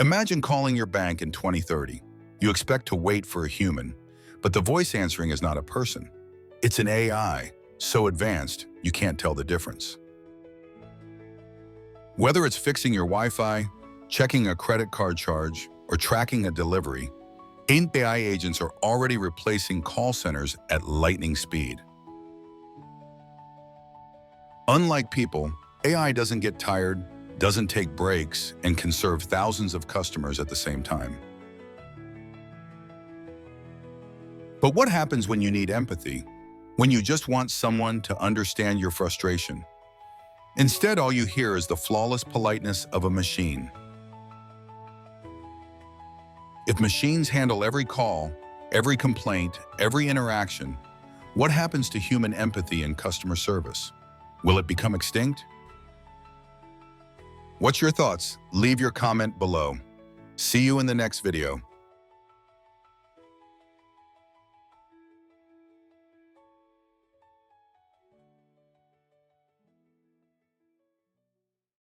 Imagine calling your bank in 2030. You expect to wait for a human, but the voice answering is not a person. It's an AI, so advanced you can't tell the difference. Whether it's fixing your Wi-Fi, checking a credit card charge, or tracking a delivery, AI agents are already replacing call centers at lightning speed. Unlike people, AI doesn't get tired, doesn't take breaks, and can serve thousands of customers at the same time. But what happens when you need empathy? When you just want someone to understand your frustration? Instead, all you hear is the flawless politeness of a machine. If machines handle every call, every complaint, every interaction, what happens to human empathy and customer service? Will it become extinct? What's your thoughts? Leave your comment below. See you in the next video.